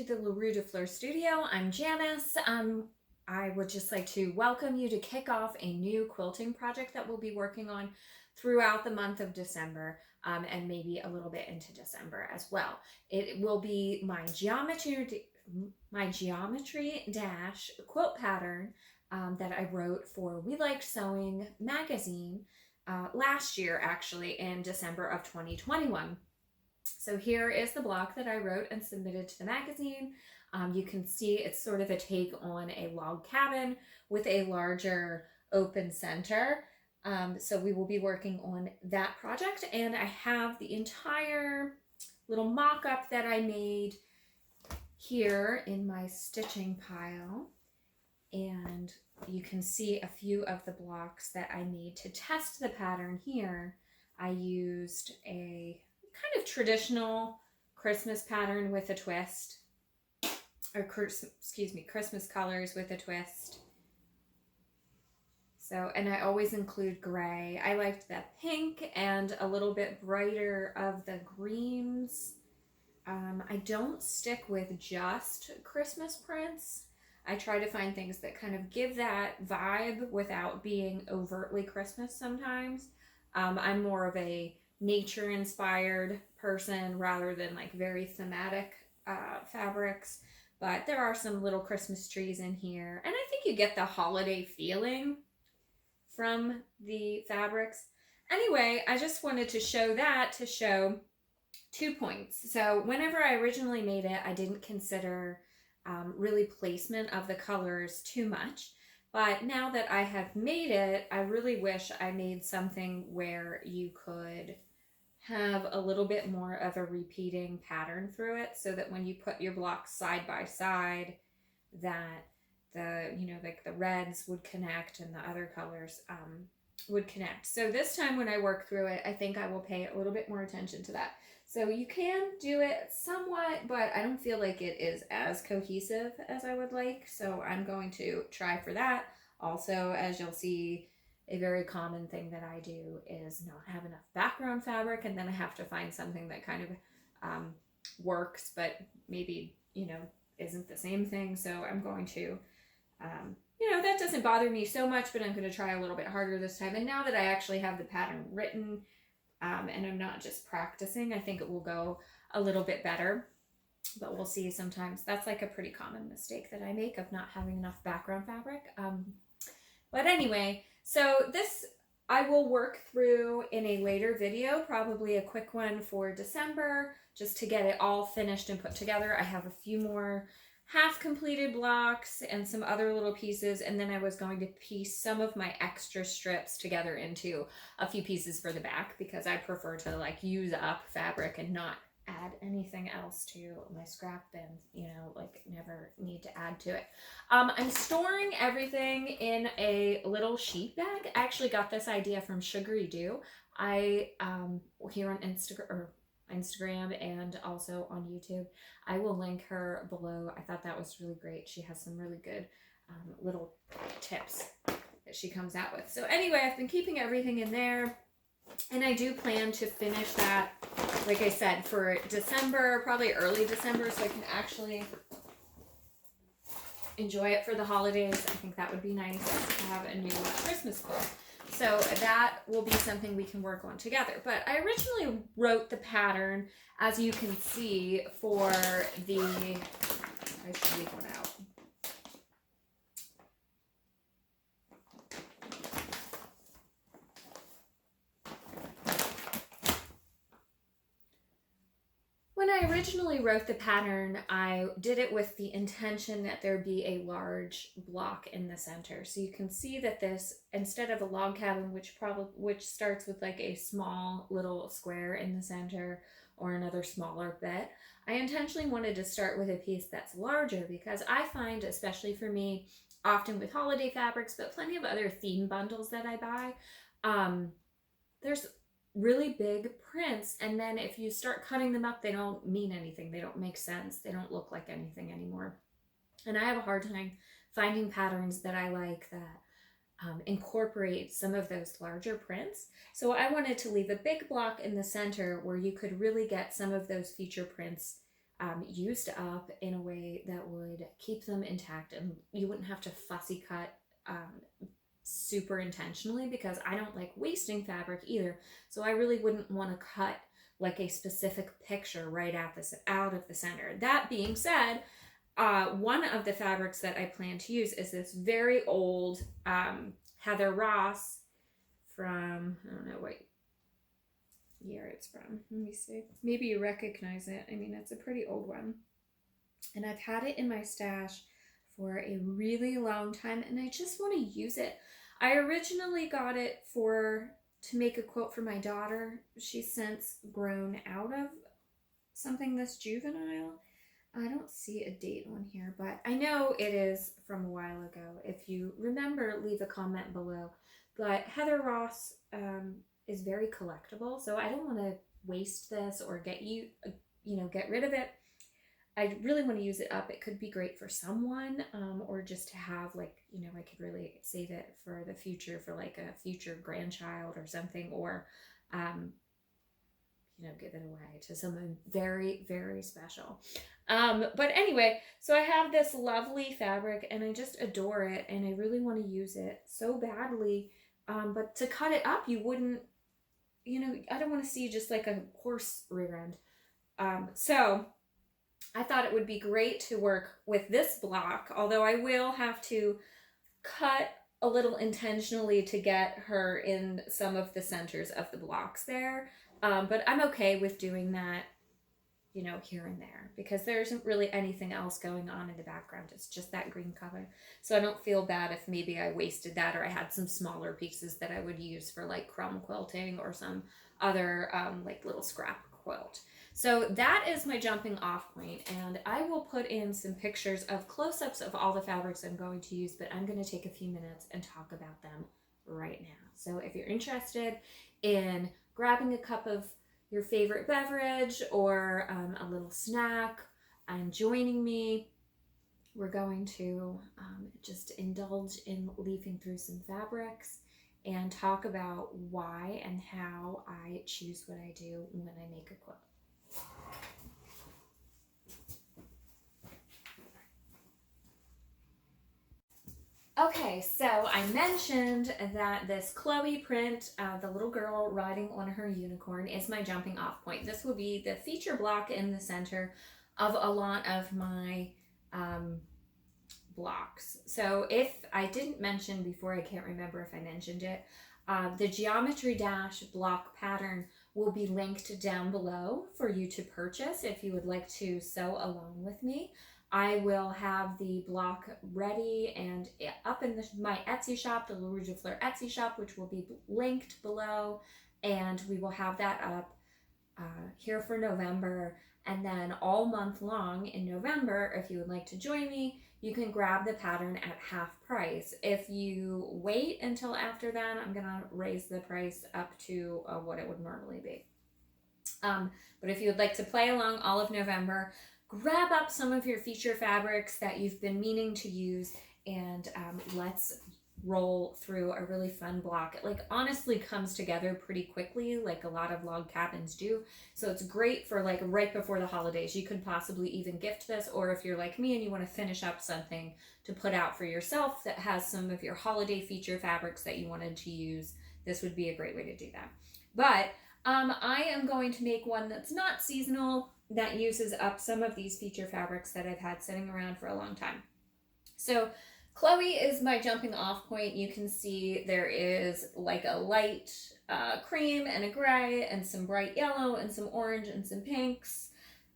to the LaRue de Fleurs studio. I'm Janice. I would just like to welcome you to kick off a new quilting project that we'll be working on throughout the month of December and maybe a little bit into December as well. It will be my geometry dash quilt pattern that I wrote for We Like Sewing magazine last year, actually in December of 2021. So here is the block that I wrote and submitted to the magazine. You can see it's sort of a take on a log cabin with a larger open center. So we will be working on that project, and I have the entire little mock-up that I made here in my stitching pile, and you can see a few of the blocks that I made to test the pattern here. I used a kind of traditional Christmas pattern with a twist, or Christmas colors with a twist. So, and I always include gray. I liked that pink and a little bit brighter of the greens. I don't stick with just Christmas prints. I try to find things that kind of give that vibe without being overtly Christmas sometimes. I'm more of a nature inspired person rather than like very thematic fabrics, but there are some little Christmas trees in here, and I think you get the holiday feeling from the fabrics. Anyway, I just wanted to show that to show 2 points. So whenever I originally made it, I didn't consider really placement of the colors too much. But now that I have made it, I really wish I made something where you could have a little bit more of a repeating pattern through it, so that when you put your blocks side by side, that the, you know, like the reds would connect and the other colors would connect. So this time when I work through it, I think I will pay a little bit more attention to that. So you can do it somewhat, but I don't feel like it is as cohesive as I would like. So I'm going to try for that. Also, as you'll see, a very common thing that I do is not have enough background fabric, and then I have to find something that kind of works, but maybe, you know, isn't the same thing. So I'm going to, you know, that doesn't bother me so much, but I'm going to try a little bit harder this time. And now that I actually have the pattern written, and I'm not just practicing, I think it will go a little bit better, but we'll see. Sometimes that's like a pretty common mistake that I make, of not having enough background fabric. But anyway, so this I will work through in a later video, probably a quick one for December, just to get it all finished and put together. I have a few more half completed blocks and some other little pieces, and then I was going to piece some of my extra strips together into a few pieces for the back, because I prefer to like use up fabric and not add anything else to my scrap bin, you know, like never need to add to it. I'm storing everything in a little sheet bag. I actually got this idea from Sugary Dew. I here on Instagram and also on YouTube. I will link her below. I thought that was really great. She has some really good little tips that she comes out with. So anyway, I've been keeping everything in there, and I do plan to finish that, like I said, for December, probably early December, so I can actually enjoy it for the holidays. I think that would be nice to have a new Christmas quilt. So that will be something we can work on together. But I originally wrote the pattern, as you can see, for the, I should leave one out. When I originally wrote the pattern, I did it with the intention that there be a large block in the center. So you can see that this, instead of a log cabin, which starts with like a small little square in the center or another smaller bit, I intentionally wanted to start with a piece that's larger, because I find, especially for me, often with holiday fabrics, but plenty of other theme bundles that I buy, there's really big prints, and then if you start cutting them up, they don't mean anything. They don't make sense. They don't look like anything anymore. And I have a hard time finding patterns that I like that incorporate some of those larger prints. So I wanted to leave a big block in the center where you could really get some of those feature prints used up in a way that would keep them intact, and you wouldn't have to fussy cut super intentionally, because I don't like wasting fabric either. So I really wouldn't want to cut like a specific picture right out of the center. That being said, one of the fabrics that I plan to use is this very old Heather Ross from, I don't know what year it's from. Let me see. Maybe you recognize it. I mean, it's a pretty old one. And I've had it in my stash for a really long time, and I just want to use it. I originally got it to make a quilt for my daughter. She's since grown out of something this juvenile. I don't see a date on here, but I know it is from a while ago. If you remember, leave a comment below. But Heather Ross is very collectible, so I don't want to waste this or get rid of it. I really want to use it up. It could be great for someone, or just to have, like, I could really save it for the future, for like a future grandchild or something, or give it away to someone very, very special. But anyway, so I have this lovely fabric and I just adore it, and I really want to use it so badly. But to cut it up, you wouldn't, I don't want to see just like a horse rear end. So I thought it would be great to work with this block, although I will have to cut a little intentionally to get her in some of the centers of the blocks there. But I'm okay with doing that, here and there, because there isn't really anything else going on in the background. It's just that green color. So I don't feel bad if maybe I wasted that, or I had some smaller pieces that I would use for like crumb quilting or some other like little scrap quilt. So that is my jumping off point, and I will put in some pictures of close-ups of all the fabrics I'm going to use, but I'm going to take a few minutes and talk about them right now. So if you're interested in grabbing a cup of your favorite beverage or a little snack and joining me, we're going to just indulge in leafing through some fabrics and talk about why and how I choose what I do when I make a quilt. Okay, so I mentioned that this Chloe print, the little girl riding on her unicorn, is my jumping off point. This will be the feature block in the center of a lot of my blocks. So if I didn't mention before, I can't remember if I mentioned it, the Geometry Dash block pattern will be linked down below for you to purchase if you would like to sew along with me. I will have the block ready and up in my Etsy shop, the Rouge de Fleur Etsy shop, which will be linked below, and we will have that up here for November. And then all month long in November, if you would like to join me, you can grab the pattern at half price. If you wait until after then, I'm gonna raise the price up to what it would normally be. But if you would like to play along all of November, grab up some of your feature fabrics that you've been meaning to use, and let's roll through a really fun block. It honestly comes together pretty quickly, like a lot of log cabins do. So it's great for right before the holidays. You could possibly even gift this, or if you're like me and you want to finish up something to put out for yourself that has some of your holiday feature fabrics that you wanted to use, this would be a great way to do that. But I am going to make one that's not seasonal, that uses up some of these feature fabrics that I've had sitting around for a long time. So Chloe is my jumping off point. You can see there is like a light cream and a gray and some bright yellow and some orange and some pinks,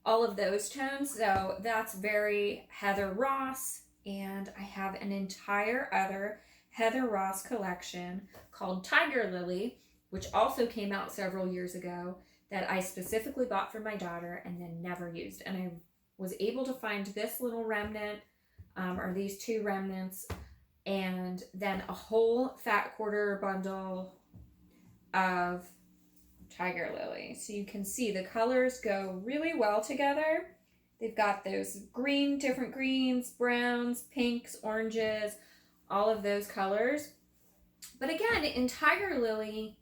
all of those tones. So that's very Heather Ross, and I have an entire other Heather Ross collection called Tiger Lily, which also came out several years ago, that I specifically bought for my daughter and then never used. And I was able to find this little remnant, or these two remnants, and then a whole fat quarter bundle of Tiger Lily. So you can see the colors go really well together. They've got those different greens, browns, pinks, oranges, all of those colors. But again, in Tiger Lily,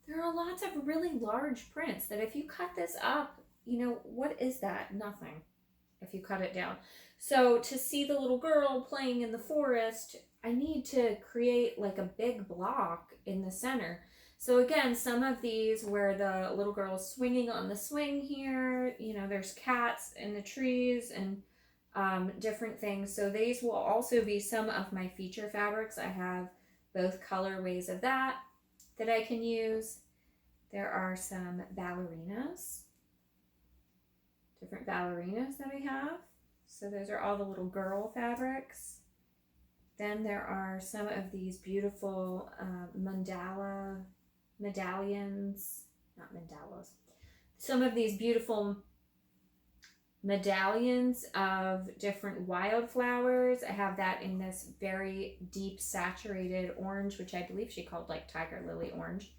there are lots of really large prints that if you cut this up, what is that? Nothing. if you cut it down. So to see the little girl playing in the forest, I need to create like a big block in the center. So again, some of these where the little girl is swinging on the swing here, you know, there's cats in the trees and different things. So these will also be some of my feature fabrics. I have both colorways of that I can use. There are some ballerinas, different ballerinas that I have. So those are all the little girl fabrics. Then there are some of these beautiful medallions, not mandalas, some of these beautiful medallions of different wildflowers. I have that in this very deep saturated orange, which I believe she called like tiger lily orange.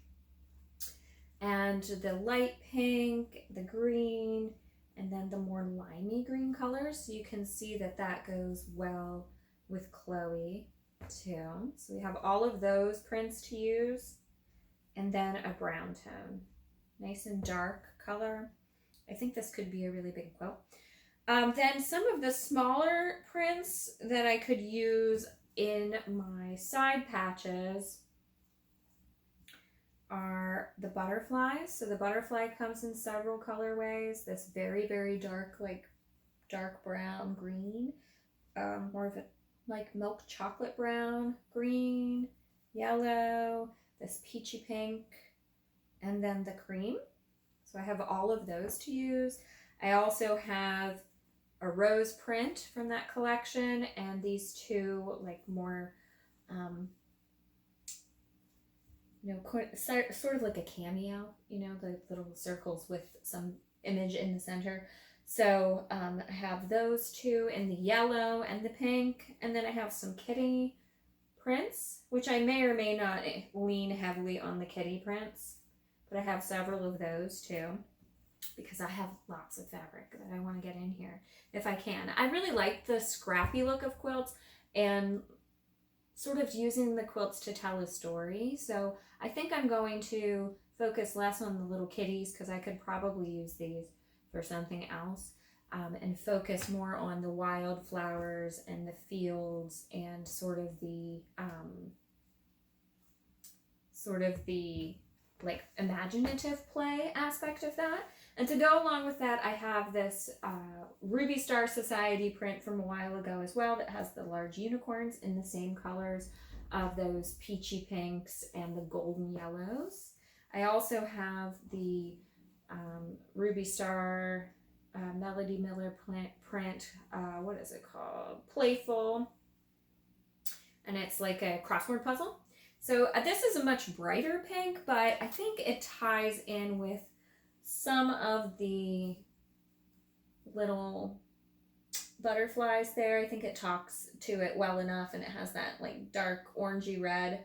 And the light pink, the green, and then the more limey green colors. So you can see that that goes well with Chloe too. So we have all of those prints to use. And then a brown tone. Nice and dark color. I think this could be a really big quilt. Then some of the smaller prints that I could use in my side patches are the butterflies. So the butterfly comes in several colorways. This very, very dark, like dark brown green, more of a like milk chocolate brown, green, yellow, this peachy pink, and then the cream. So I have all of those to use. I also have a rose print from that collection and these two like more you know, sort of like a cameo, you know, the little circles with some image in the center. So I have those two in the yellow and the pink, and then I have some kitty prints, which I may or may not lean heavily on the kitty prints, but I have several of those too, because I have lots of fabric that I want to get in here if I can. I really like the scrappy look of quilts and sort of using the quilts to tell a story. So I think I'm going to focus less on the little kitties because I could probably use these for something else, and focus more on the wildflowers and the fields and sort of the like imaginative play aspect of that. And to go along with that, I have this Ruby Star Society print from a while ago as well that has the large unicorns in the same colors of those peachy pinks and the golden yellows. I also have the Ruby Star Melody Miller print, what is it called? Playful. And it's like a crossword puzzle. So this is a much brighter pink, but I think it ties in with some of the little butterflies there. I think it talks to it well enough, and it has that like dark orangey red.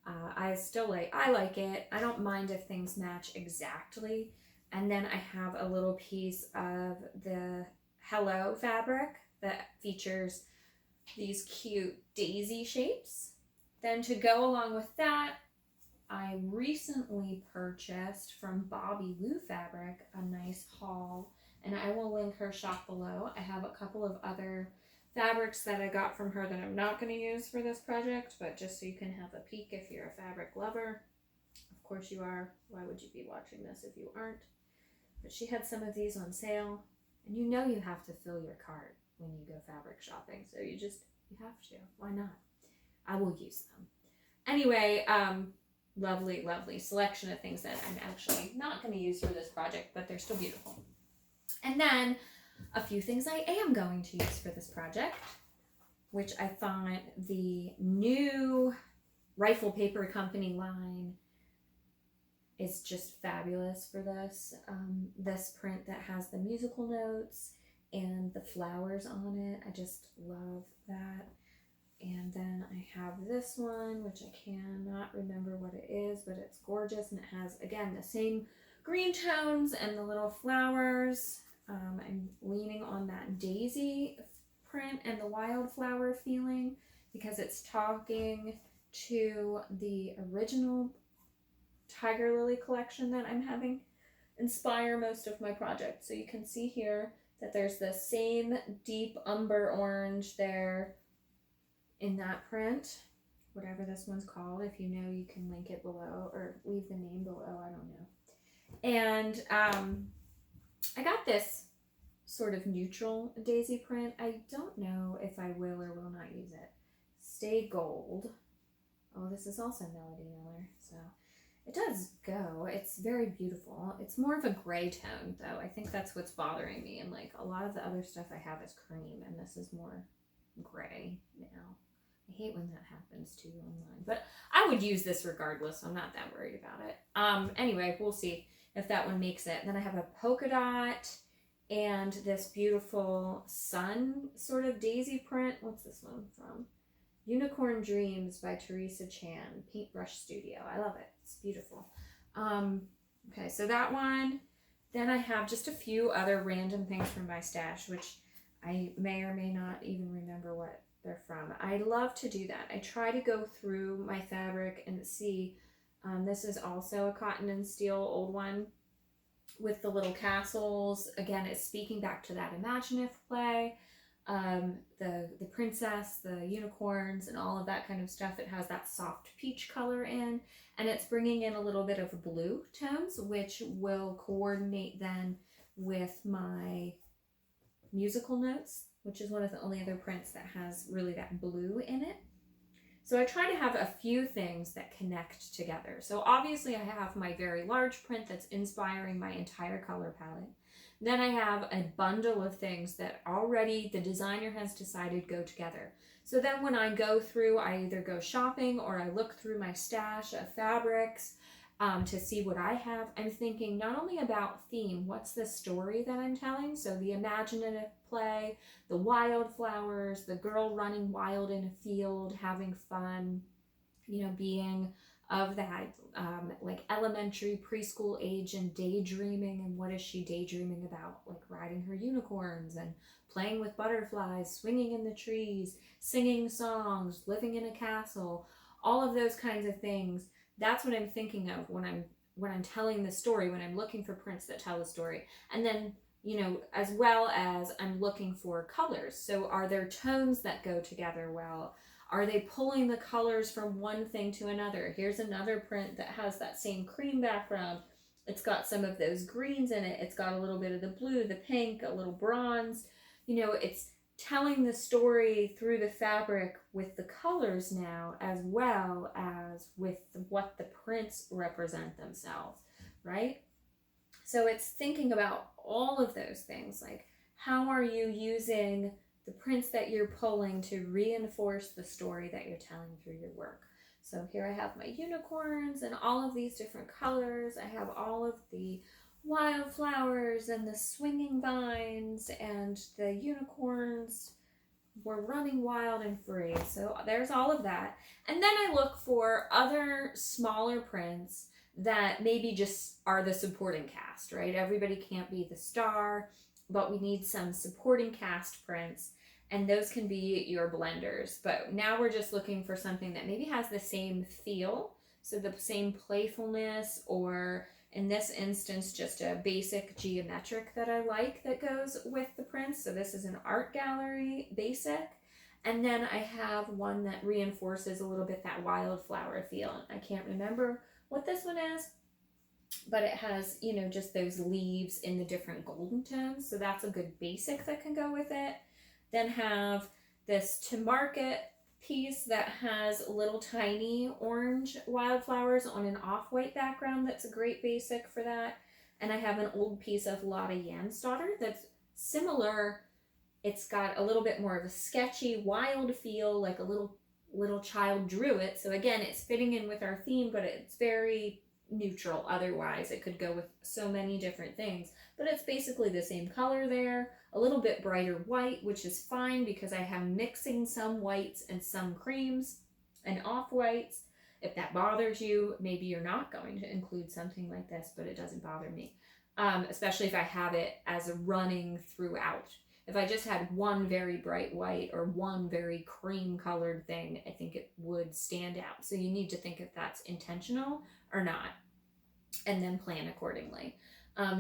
I like it. I don't mind if things match exactly. And then I have a little piece of the Hello fabric that features these cute daisy shapes. Then to go along with that, I recently purchased from Bobby Lou Fabric a nice haul, and I will link her shop below. I have a couple of other fabrics that I got from her that I'm not going to use for this project, but just so you can have a peek if you're a fabric lover. Of course you are. Why would you be watching this if you aren't? But she had some of these on sale, and you know you have to fill your cart when you go fabric shopping, so you have to. Why not? I will use them. Anyway, lovely selection of things that I'm actually not going to use for this project, but they're still beautiful. And then a few things I am going to use for this project, which I thought the new Rifle Paper Company line is just fabulous for this. This print that has the musical notes and the flowers on it, I just love that. And then I have this one, which I cannot remember what it is, but it's gorgeous, and it has, again, the same green tones and the little flowers. I'm leaning on that daisy print and the wildflower feeling because it's talking to the original Tiger Lily collection that I'm having inspire most of my projects. So you can see here that there's the same deep umber orange there in that print, whatever this one's called. If you know, you can link it below or leave the name below, I don't know. And I got this sort of neutral daisy print. I don't know if I will or will not use it. Stay Gold. Oh, this is also Melody Miller, so it does go. It's very beautiful. It's more of a gray tone, though. I think that's what's bothering me. And like a lot of the other stuff I have is cream, and this is more gray now. I hate when that happens too online, but I would use this regardless. So I'm not that worried about it. Anyway, we'll see if that one makes it. And then I have a polka dot and this beautiful sun sort of daisy print. What's this one from? Unicorn Dreams by Teresa Chan, Paintbrush Studio. I love it. It's beautiful. Okay, so that one. Then I have just a few other random things from my stash, which I may or may not even remember what they're from. I love to do that. I try to go through my fabric and see. This is also a cotton and steel old one with the little castles. Again, it's speaking back to that imaginative play. The princess, the unicorns, and all of that kind of stuff. It has that soft peach color in, and it's bringing in a little bit of blue tones, which will coordinate then with my musical notes, which is one of the only other prints that has really that blue in it. So I try to have a few things that connect together. So obviously I have my very large print that's inspiring my entire color palette. Then I have a bundle of things that already the designer has decided go together. So then when I go through, I either go shopping or I look through my stash of fabrics to see what I have. I'm thinking not only about theme, what's the story that I'm telling? So the imaginative play, the wildflowers, the girl running wild in a field, having fun, you know, being of that like elementary preschool age and daydreaming. And what is she daydreaming about? Like riding her unicorns and playing with butterflies, swinging in the trees, singing songs, living in a castle, all of those kinds of things. That's what I'm thinking of when I'm telling the story, when I'm looking for prints that tell the story. And then, you know, as well as I'm looking for colors. So are there tones that go together well? Are they pulling the colors from one thing to another? Here's another print that has that same cream background. It's got some of those greens in it. It's got a little bit of the blue, the pink, a little bronze. You know, it's telling the story through the fabric with the colors now, as well as with what the prints represent themselves, right? So it's thinking about all of those things, like how are you using the prints that you're pulling to reinforce the story that you're telling through your work. So here I have my unicorns and all of these different colors. I have all of the wildflowers and the swinging vines, and the unicorns were running wild and free. So there's all of that. And then I look for other smaller prints that maybe just are the supporting cast, right? Everybody can't be the star, but we need some supporting cast prints, and those can be your blenders. But now we're just looking for something that maybe has the same feel, so the same playfulness, or in this instance, just a basic geometric that I like that goes with the prints. So this is an art gallery basic. And then I have one that reinforces a little bit that wildflower feel. I can't remember what this one is, but it has, you know, just those leaves in the different golden tones. So that's a good basic that can go with it. Then have this To Market piece that has little tiny orange wildflowers on an off-white background. That's a great basic for that. And I have an old piece of Lotte Jansdotter that's similar. It's got a little bit more of a sketchy, wild feel, like a little child drew it. So again, it's fitting in with our theme, but it's very neutral. Otherwise, it could go with so many different things. But it's basically the same color there. A little bit brighter white, which is fine because I have mixing some whites and some creams and off-whites. If that bothers you, maybe you're not going to include something like this, but it doesn't bother me. Especially if I have it as a running throughout. If I just had one very bright white or one very cream colored thing, I think it would stand out. So you need to think if that's intentional or not, and then plan accordingly.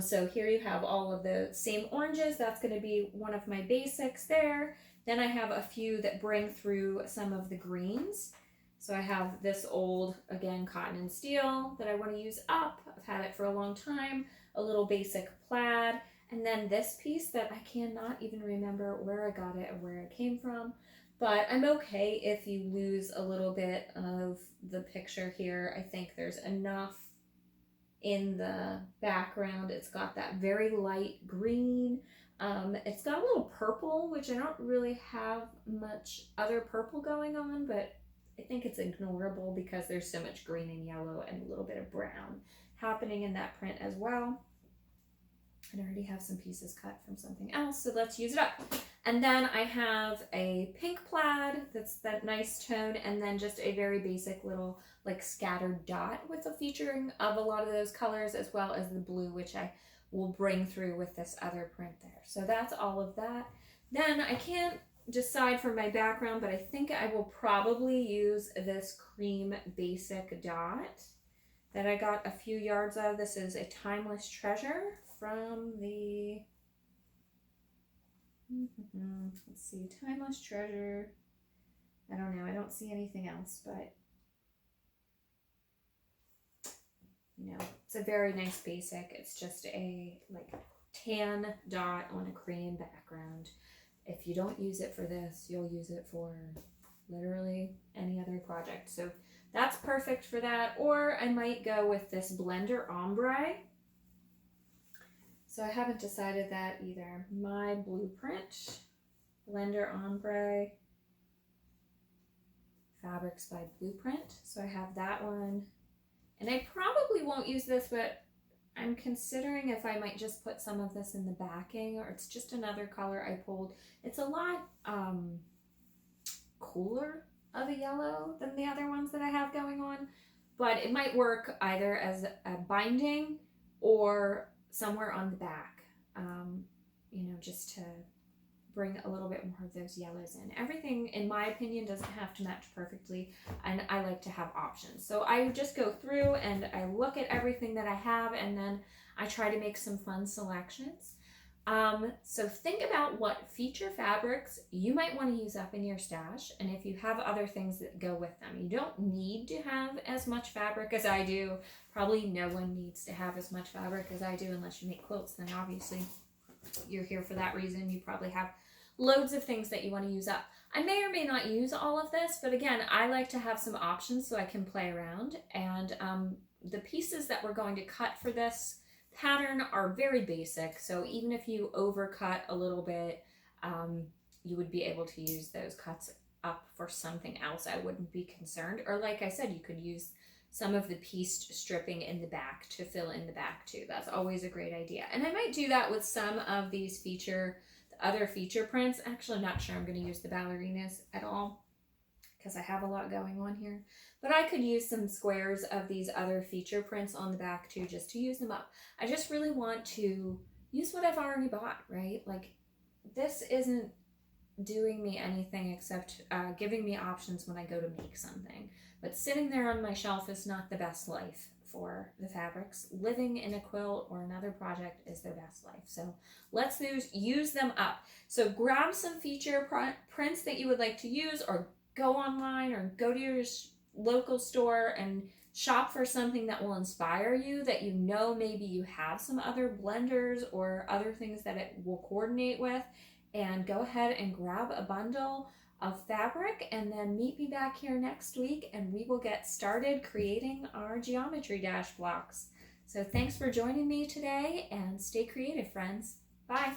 So here you have all of the same oranges. That's going to be one of my basics there. Then I have a few that bring through some of the greens. So I have this old, again, cotton and steel that I want to use up. I've had it for a long time. A little basic plaid. And then this piece that I cannot even remember where I got it or where it came from. But I'm okay if you lose a little bit of the picture here. I think there's enough in the background. It's got that very light green. It's got a little purple, which I don't really have much other purple going on, but I think it's ignorable because there's so much green and yellow and a little bit of brown happening in that print as well. I already have some pieces cut from something else, so let's use it up. And then I have a pink plaid that's that nice tone, and then just a very basic little like scattered dot with a featuring of a lot of those colors, as well as the blue, which I will bring through with this other print there. So that's all of that. Then I can't decide for my background, but I think I will probably use this cream basic dot that I got a few yards of. This is a Timeless Treasure from the, let's see, Timeless Treasure. I don't know, I don't see anything else, but you know, it's a very nice basic. It's just a like tan dot on a cream background. If you don't use it for this, you'll use it for literally any other project. So that's perfect for that. Or I might go with this Blender Ombre. So I haven't decided that either. My blueprint, Blender Ombre, Fabrics by Blueprint. So I have that one. And I probably won't use this, but I'm considering if I might just put some of this in the backing, or it's just another color I pulled. It's a lot cooler of a yellow than the other ones that I have going on, but it might work either as a binding or somewhere on the back, you know, just to bring a little bit more of those yellows in. Everything, in my opinion, doesn't have to match perfectly, and I like to have options. So I just go through and I look at everything that I have, and then I try to make some fun selections. So think about what feature fabrics you might want to use up in your stash, and if you have other things that go with them. You don't need to have as much fabric as I do. Probably no one needs to have as much fabric as I do unless you make quilts. Then obviously you're here for that reason. You probably have loads of things that you want to use up. I may or may not use all of this, but again, I like to have some options so I can play around. And the pieces that we're going to cut for this pattern are very basic, so even if you overcut a little bit, you would be able to use those cuts up for something else. I wouldn't be concerned. Or like I said, you could use some of the pieced stripping in the back to fill in the back too. That's always a great idea. And I might do that with some of these other feature prints. Actually, I'm not sure I'm going to use the ballerinas at all because I have a lot going on here. But I could use some squares of these other feature prints on the back too, just to use them up. I just really want to use what I've already bought, right? Like, this isn't doing me anything except giving me options when I go to make something. But sitting there on my shelf is not the best life for the fabrics. Living in a quilt or another project is their best life. So let's use them up. So grab some feature prints that you would like to use, or go online or go to your local store and shop for something that will inspire you, that you know maybe you have some other blenders or other things that it will coordinate with, and go ahead and grab a bundle of fabric, and then meet me back here next week and we will get started creating our geometry dash blocks. So thanks for joining me today, and stay creative, friends. Bye.